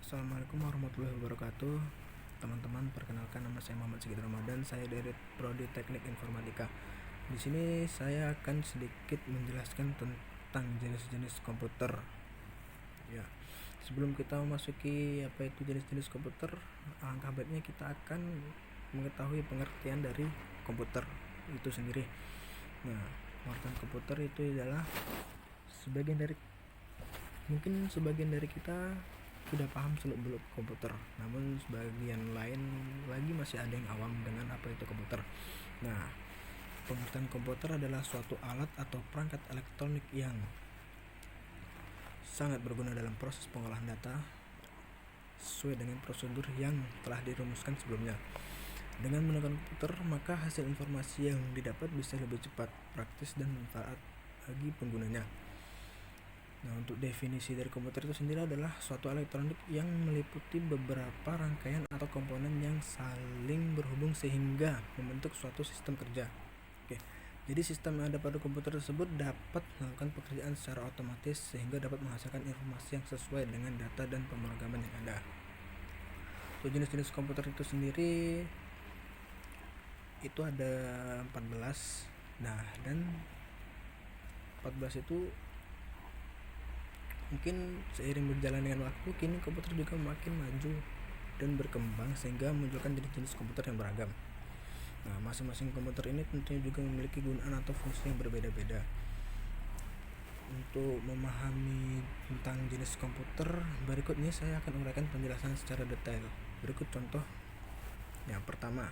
Assalamualaikum warahmatullahi wabarakatuh. Teman-teman, perkenalkan nama saya Muhammad Sigit Ramadan. Saya dari Prodi Teknik Informatika. Di sini saya akan sedikit menjelaskan tentang jenis-jenis komputer. Ya, sebelum kita memasuki apa itu jenis-jenis komputer, alangkah baiknya kita akan mengetahui pengertian dari komputer itu sendiri. Nah, pengertian komputer itu adalah mungkin sebagian dari kita sudah paham seluk-beluk komputer, namun sebagian lain lagi masih ada yang awam dengan apa itu komputer. Nah, pengertian komputer adalah suatu alat atau perangkat elektronik yang sangat berguna dalam proses pengolahan data sesuai dengan prosedur yang telah dirumuskan sebelumnya. Dengan menggunakan komputer, maka hasil informasi yang didapat bisa lebih cepat, praktis, dan manfaat bagi penggunanya. Nah, untuk definisi dari komputer itu sendiri adalah suatu elektronik yang meliputi beberapa rangkaian atau komponen yang saling berhubung sehingga membentuk suatu sistem kerja. Oke. Jadi sistem yang ada pada komputer tersebut dapat melakukan pekerjaan secara otomatis sehingga dapat menghasilkan informasi yang sesuai dengan data dan pemrograman yang ada. Untuk jenis-jenis komputer itu sendiri itu ada 14. Nah, dan 14 itu mungkin seiring berjalan dengan waktu, kini komputer juga makin maju dan berkembang sehingga memunculkan jenis-jenis komputer yang beragam. Nah, masing-masing komputer ini tentunya juga memiliki gunaan atau fungsi yang berbeda-beda. Untuk memahami tentang jenis komputer, berikut ini saya akan uraikan penjelasan secara detail. Berikut contoh. Yang pertama,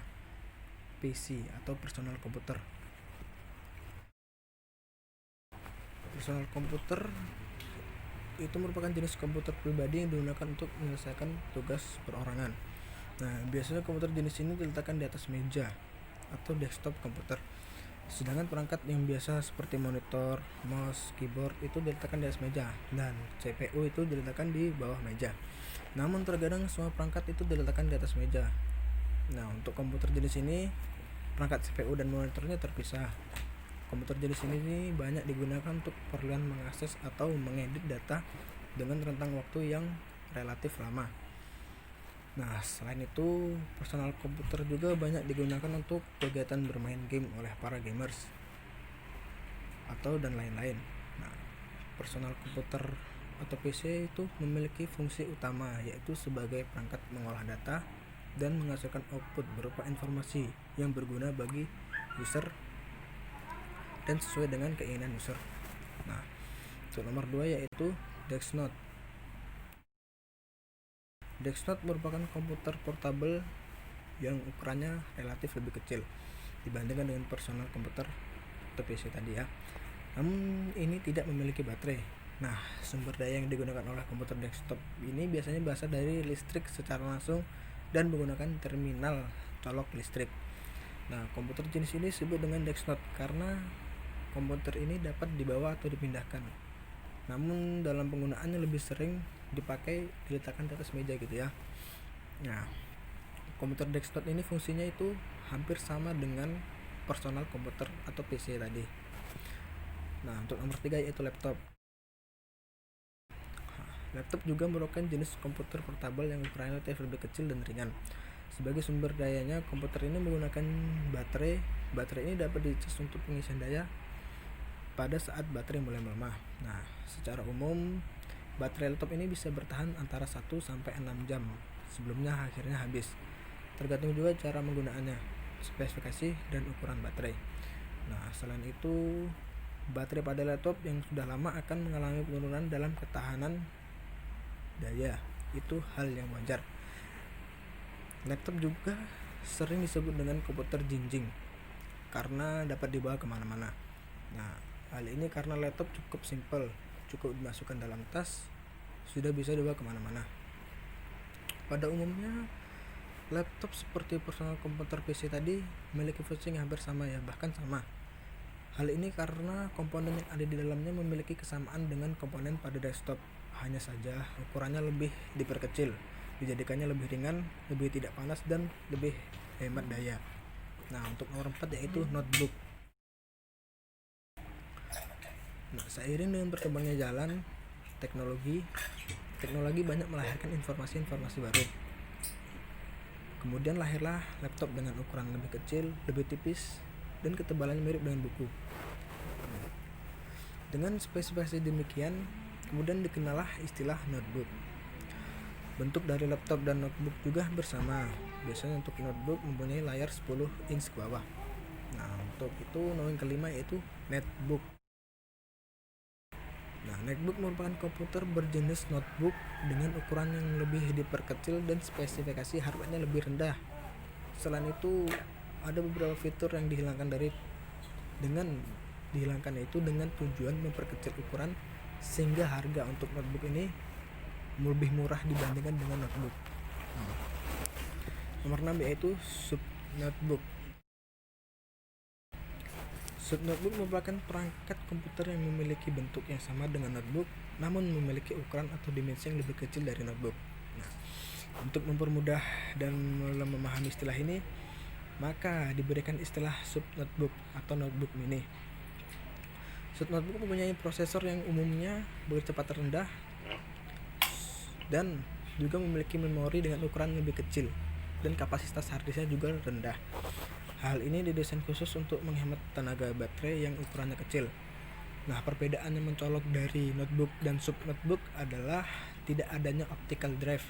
PC atau personal komputer. Personal komputer itu merupakan jenis komputer pribadi yang digunakan untuk menyelesaikan tugas perorangan. Nah, biasanya komputer jenis ini diletakkan di atas meja atau desktop komputer. Sedangkan perangkat yang biasa seperti monitor, mouse, keyboard itu diletakkan di atas meja dan CPU itu diletakkan di bawah meja. Namun terkadang semua perangkat itu diletakkan di atas meja. Nah, untuk komputer jenis ini perangkat CPU dan monitornya terpisah. Komputer jenis ini banyak digunakan untuk keperluan mengakses atau mengedit data dengan rentang waktu yang relatif lama. Nah, selain itu, personal komputer juga banyak digunakan untuk kegiatan bermain game oleh para gamers atau dan lain-lain. Nah, personal komputer atau PC itu memiliki fungsi utama, yaitu sebagai perangkat mengolah data dan menghasilkan output berupa informasi yang berguna bagi user dan sesuai dengan keinginan user. Nah, untuk nomor 2 yaitu Desktop. Desktop merupakan komputer portable yang ukurannya relatif lebih kecil dibandingkan dengan personal komputer atau PC tadi ya. Namun ini tidak memiliki baterai. Nah, sumber daya yang digunakan oleh komputer desktop ini biasanya berasal dari listrik secara langsung dan menggunakan terminal colok listrik. Nah, komputer jenis ini disebut dengan desktop karena komputer ini dapat dibawa atau dipindahkan. Namun dalam penggunaannya lebih sering dipakai diletakkan di atas meja gitu ya. Nah, komputer desktop ini fungsinya itu hampir sama dengan personal komputer atau PC tadi. Nah, untuk nomor 3 yaitu laptop. Laptop juga merupakan jenis komputer portable yang ukurannya relatif lebih kecil dan ringan. Sebagai sumber dayanya, komputer ini menggunakan baterai. Baterai ini dapat dicas untuk pengisian daya pada saat baterai mulai melemah. Nah, secara umum baterai laptop ini bisa bertahan antara 1 sampai 6 jam sebelumnya akhirnya habis. Tergantung juga cara menggunakannya, spesifikasi dan ukuran baterai. Nah, selain itu, baterai pada laptop yang sudah lama akan mengalami penurunan dalam ketahanan daya. Itu hal yang wajar. Laptop juga sering disebut dengan komputer jinjing karena dapat dibawa kemana-mana. Nah, hal ini karena laptop cukup simpel, cukup dimasukkan dalam tas, sudah bisa dibawa kemana-mana. Pada umumnya, laptop seperti personal komputer PC tadi memiliki fungsi yang hampir sama ya, bahkan sama. Hal ini karena komponen yang ada di dalamnya memiliki kesamaan dengan komponen pada desktop. Hanya saja ukurannya lebih diperkecil, dijadikannya lebih ringan, lebih tidak panas, dan lebih hemat daya. Nah, untuk nomor 4 yaitu notebook. Nah, seiring dengan berkembangnya jalan teknologi, teknologi banyak melahirkan informasi-informasi baru. Kemudian lahirlah laptop dengan ukuran lebih kecil, lebih tipis, dan ketebalannya mirip dengan buku. Dengan spesifikasi demikian, kemudian dikenallah istilah notebook. Bentuk dari laptop dan notebook juga bersama. Biasanya untuk notebook mempunyai layar 10 inch ke bawah. Nah, untuk itu yang kelima yaitu netbook. Nah, netbook merupakan komputer berjenis notebook dengan ukuran yang lebih diperkecil dan spesifikasi hardware-nya lebih rendah. Selain itu, ada beberapa fitur yang dihilangkan yaitu dengan tujuan memperkecil ukuran sehingga harga untuk notebook ini lebih murah dibandingkan dengan notebook. Nomor 6 yaitu subnotebook. Subnotebook merupakan perangkat komputer yang memiliki bentuk yang sama dengan notebook, namun memiliki ukuran atau dimensi yang lebih kecil dari notebook. Nah, untuk mempermudah dan memahami istilah ini, maka diberikan istilah subnotebook atau notebook mini. Subnotebook mempunyai prosesor yang umumnya berkecepatan rendah dan juga memiliki memori dengan ukuran lebih kecil dan kapasitas harddisknya juga rendah. Hal ini didesain khusus untuk menghemat tenaga baterai yang ukurannya kecil. Nah, perbedaan yang mencolok dari notebook dan subnotebook adalah tidak adanya optical drive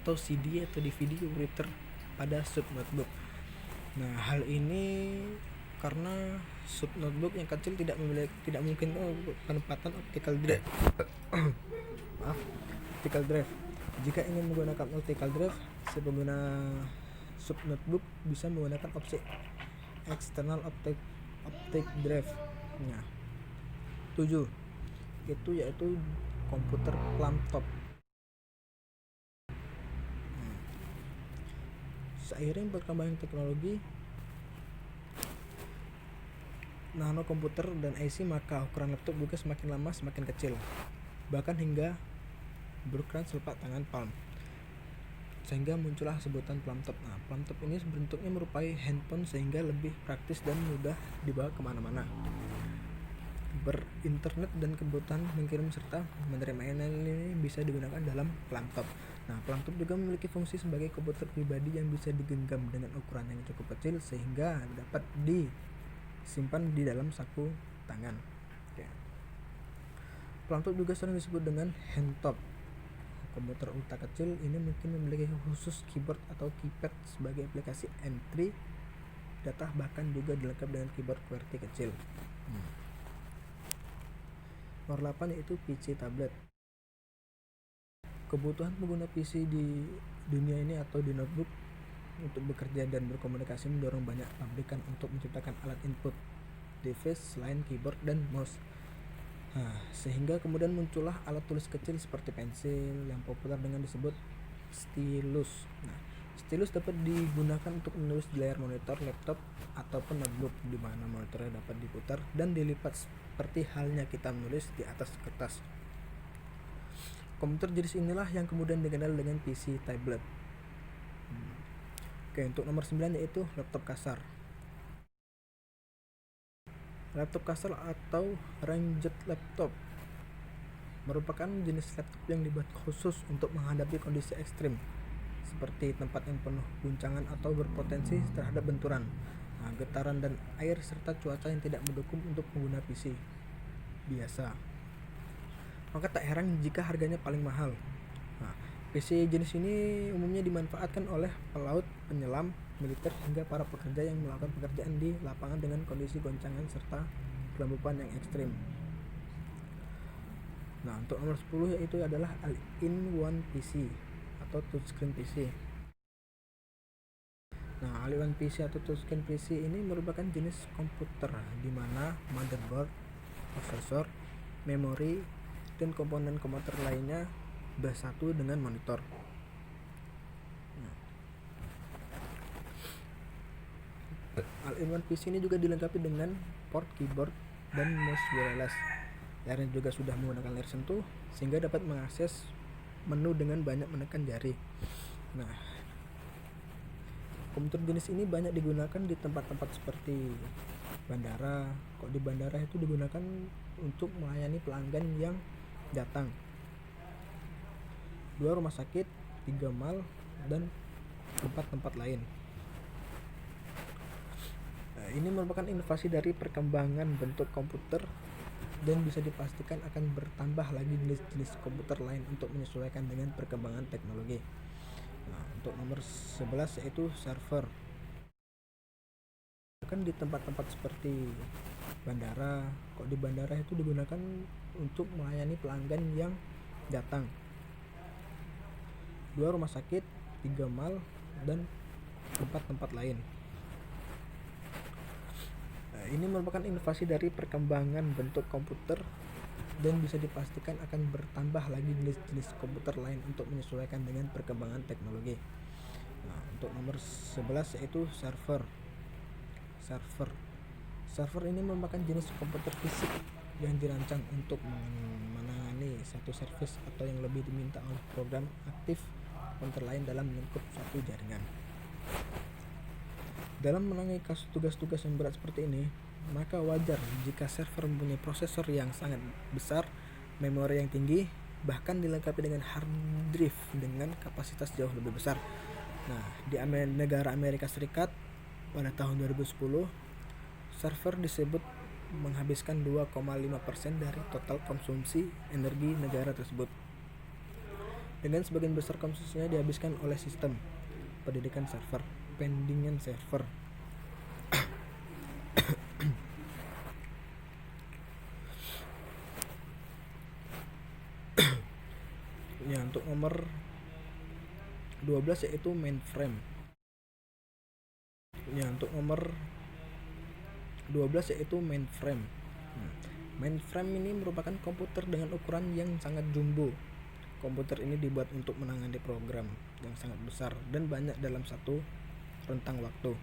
atau CD atau DVD reader pada subnotebook. Nah, hal ini karena subnotebook yang kecil tidak mungkin penempatan optical drive. Optical drive. Jika ingin menggunakan optical drive, si pengguna subnotebook bisa menggunakan opsi external optic drive. Nah, 7 itu yaitu komputer laptop. Seiring perkembangan teknologi nano komputer dan IC, maka ukuran laptop juga semakin lama semakin kecil, bahkan hingga berukuran selepak tangan palm, sehingga muncullah sebutan laptop. Nah, laptop ini bentuknya merupakan handphone sehingga lebih praktis dan mudah dibawa kemana-mana, berinternet dan kebutuhan mengirim serta menerima email ini bisa digunakan dalam laptop. Nah, laptop juga memiliki fungsi sebagai komputer pribadi yang bisa digenggam dengan ukuran yang cukup kecil sehingga dapat disimpan di dalam saku tangan. Laptop juga sering disebut dengan handtop. Komputer ultra kecil ini mungkin memiliki khusus keyboard atau keypad sebagai aplikasi entry data, bahkan juga dilengkapi dengan keyboard QWERTY kecil. Nomor 8 yaitu PC tablet. Kebutuhan pengguna PC di dunia ini atau di notebook untuk bekerja dan berkomunikasi mendorong banyak pabrikan untuk menciptakan alat input device selain keyboard dan mouse. Nah, sehingga kemudian muncullah alat tulis kecil seperti pensil yang populer dengan disebut stylus. Nah, stylus dapat digunakan untuk menulis di layar monitor laptop ataupun notebook, di mana monitornya dapat diputar dan dilipat seperti halnya kita menulis di atas kertas. Komputer jenis inilah yang kemudian dikenal dengan PC tablet. Oke, untuk nomor 9 yaitu laptop kasar. Laptop kasar atau ranged laptop merupakan jenis laptop yang dibuat khusus untuk menghadapi kondisi ekstrim seperti tempat yang penuh guncangan atau berpotensi terhadap benturan, getaran dan air, serta cuaca yang tidak mendukung untuk pengguna PC biasa. Maka tak heran jika harganya paling mahal. Nah, PC jenis ini umumnya dimanfaatkan oleh pelaut, penyelam, militer, hingga para pekerja yang melakukan pekerjaan di lapangan dengan kondisi goncangan serta kelembapan yang ekstrim. Nah, untuk nomor 10 yaitu adalah all-in-one PC atau touchscreen PC. Nah, all-in-one PC atau touchscreen PC ini merupakan jenis komputer di mana motherboard, prosesor, memori, dan komponen komputer lainnya bersatu dengan monitor. All-in-one PC ini juga dilengkapi dengan port keyboard dan mouse wireless. Layarnya juga sudah menggunakan layar sentuh sehingga dapat mengakses menu dengan banyak menekan jari. Nah, komputer jenis ini banyak digunakan di tempat-tempat seperti bandara. Kok di bandara itu digunakan untuk melayani pelanggan yang datang. 2 rumah sakit, 3 mall, dan tempat-tempat lain. Ini merupakan inovasi dari perkembangan bentuk komputer dan bisa dipastikan akan bertambah lagi jenis-jenis komputer lain untuk menyesuaikan dengan perkembangan teknologi. Untuk nomor 11 yaitu server. Kan di tempat-tempat seperti bandara, kok di bandara itu digunakan untuk melayani pelanggan yang datang. 2 rumah sakit, 3 mall, dan tempat-tempat lain. Ini merupakan inovasi dari perkembangan bentuk komputer dan bisa dipastikan akan bertambah lagi jenis-jenis komputer lain untuk menyesuaikan dengan perkembangan teknologi. Untuk nomor 11 yaitu server. Server ini merupakan jenis komputer fisik yang dirancang untuk menangani satu service atau yang lebih diminta oleh program aktif komputer lain dalam lingkup satu jaringan. Dalam menangani tugas-tugas yang berat seperti ini, maka wajar jika server mempunyai prosesor yang sangat besar, memori yang tinggi, bahkan dilengkapi dengan hard drive dengan kapasitas jauh lebih besar. Di negara Amerika Serikat pada tahun 2010, server disebut menghabiskan 2,5% dari total konsumsi energi negara tersebut. Dengan sebagian besar konsumsinya dihabiskan oleh sistem pendidikan server, pendingan server. Untuk nomor 12 yaitu mainframe. Untuk nomor 12 yaitu mainframe. Mainframe ini merupakan komputer dengan ukuran yang sangat jumbo. Komputer ini dibuat untuk menangani program yang sangat besar dan banyak dalam satu rentang waktu.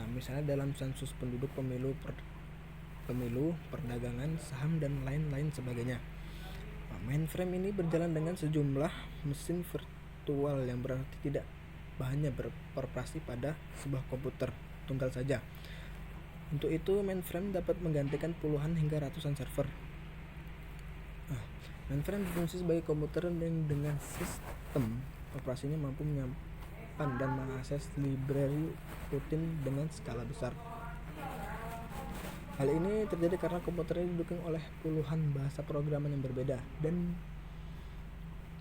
Misalnya dalam sensus penduduk, pemilu, perdagangan, saham, dan lain-lain sebagainya. Mainframe ini berjalan dengan sejumlah mesin virtual yang berarti tidak hanya beroperasi pada sebuah komputer tunggal saja. Untuk itu, mainframe dapat menggantikan puluhan hingga ratusan server. Mainframe berfungsi sebagai komputer yang dengan sistem operasinya mampu menyimpan dan mengakses library rutin dengan skala besar. Hal ini terjadi karena komputer ini didukung oleh puluhan bahasa programan yang berbeda dan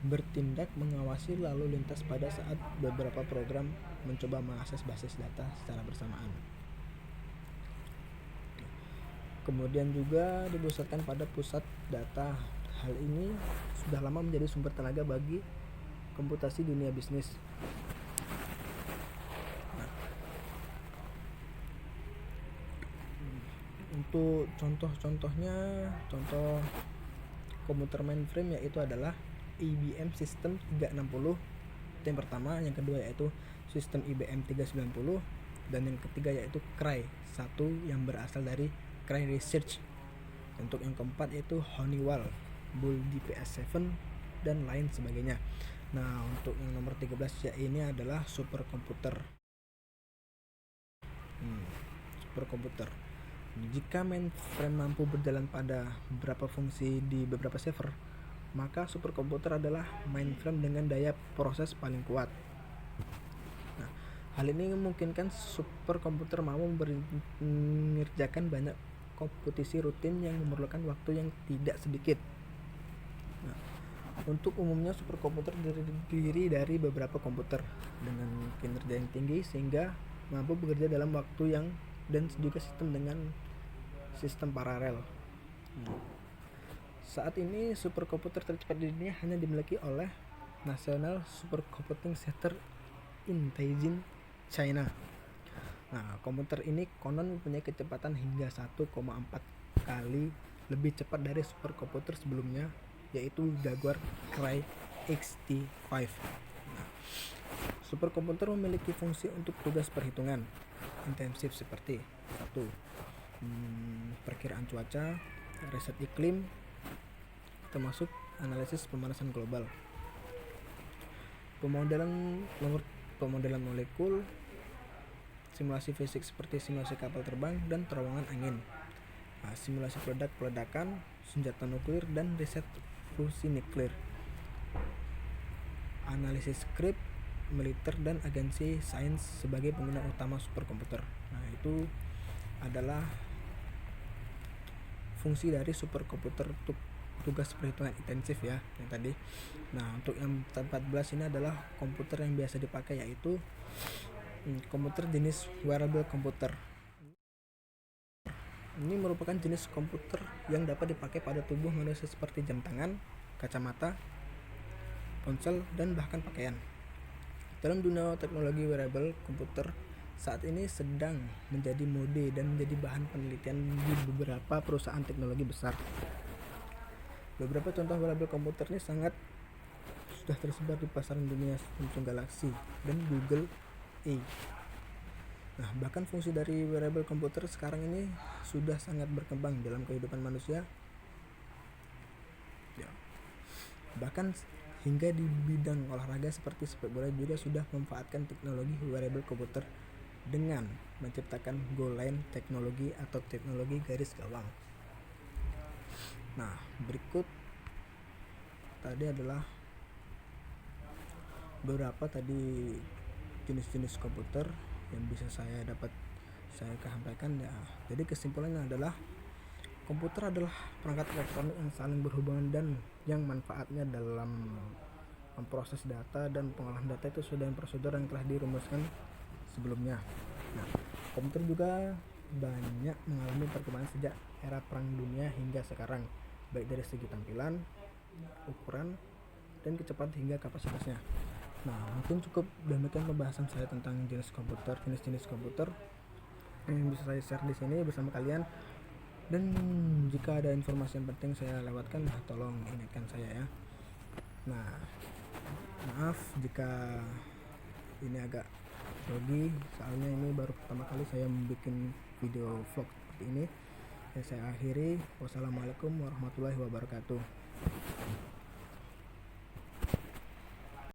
bertindak mengawasi lalu lintas pada saat beberapa program mencoba mengakses basis data secara bersamaan. Kemudian juga dipusatkan pada pusat data. Hal ini sudah lama menjadi sumber tenaga bagi komputasi dunia bisnis. Untuk contoh-contohnya, contoh komputer mainframe yaitu adalah IBM System 360 itu yang pertama, yang kedua yaitu sistem IBM 390, dan yang ketiga yaitu Cray 1 yang berasal dari Cray Research. Untuk yang keempat yaitu Honeywell, Bull DPS-7, dan lain sebagainya. Untuk yang nomor 13 ya ini adalah superkomputer. Superkomputer. Jika mainframe mampu berjalan pada beberapa fungsi di beberapa server, maka superkomputer adalah mainframe dengan daya proses paling kuat. Hal ini memungkinkan superkomputer mampu mengerjakan banyak komputasi rutin yang memerlukan waktu yang tidak sedikit. Untuk umumnya superkomputer terdiri dari beberapa komputer dengan kinerja yang tinggi sehingga mampu bekerja dalam waktu yang dan juga sistem dengan sistem paralel. Saat ini superkomputer tercepat di dunia hanya dimiliki oleh National Supercomputing Center in Beijing, China. Komputer ini konon mempunyai kecepatan hingga 1,4 kali lebih cepat dari superkomputer sebelumnya, yaitu Jaguar Cray XT5. Superkomputer memiliki fungsi untuk tugas perhitungan intensif seperti 1. Perkiraan cuaca, riset iklim, termasuk analisis pemanasan global, pemodelan molekul, simulasi fisik seperti simulasi kapal terbang dan terowongan angin, simulasi peledakan, senjata nuklir, dan riset fusi nuklir. analisis skrip, militer, dan agensi sains sebagai pengguna utama superkomputer. Nah, itu adalah fungsi dari superkomputer untuk tugas perhitungan intensif ya yang tadi. Nah, untuk yang 14 ini adalah komputer yang biasa dipakai, yaitu komputer jenis wearable komputer. Ini merupakan jenis komputer yang dapat dipakai pada tubuh manusia seperti jam tangan, kacamata, ponsel, dan bahkan pakaian. Dalam dunia teknologi wearable komputer saat ini sedang menjadi mode dan menjadi bahan penelitian di beberapa perusahaan teknologi besar. Beberapa contoh wearable komputer ini sudah tersebar di pasaran dunia Samsung Galaxy dan Google Ei. Nah, bahkan fungsi dari wearable komputer sekarang ini sudah sangat berkembang dalam kehidupan manusia. Ya. Bahkan hingga di bidang olahraga seperti sepak bola juga sudah memanfaatkan teknologi wearable komputer dengan menciptakan goal line teknologi atau teknologi garis gawang. Nah, berikut tadi adalah beberapa jenis-jenis komputer yang bisa saya sampaikan ya. Jadi kesimpulannya adalah komputer adalah perangkat elektronik yang saling berhubungan dan yang manfaatnya dalam memproses data dan pengolahan data itu sudah prosedur yang telah dirumuskan sebelumnya. Nah, komputer juga banyak mengalami perkembangan sejak era Perang Dunia hingga sekarang, baik dari segi tampilan, ukuran, dan kecepatan hingga kapasitasnya. Nah, mungkin cukup demikian pembahasan saya tentang jenis komputer yang bisa saya share di sini bersama kalian. Dan jika ada informasi yang penting saya lewatkan, tolong ingatkan saya ya. Nah, maaf jika ini agak grogi, soalnya ini baru pertama kali saya membuat video vlog seperti ini. Saya akhiri. Wassalamualaikum warahmatullahi wabarakatuh.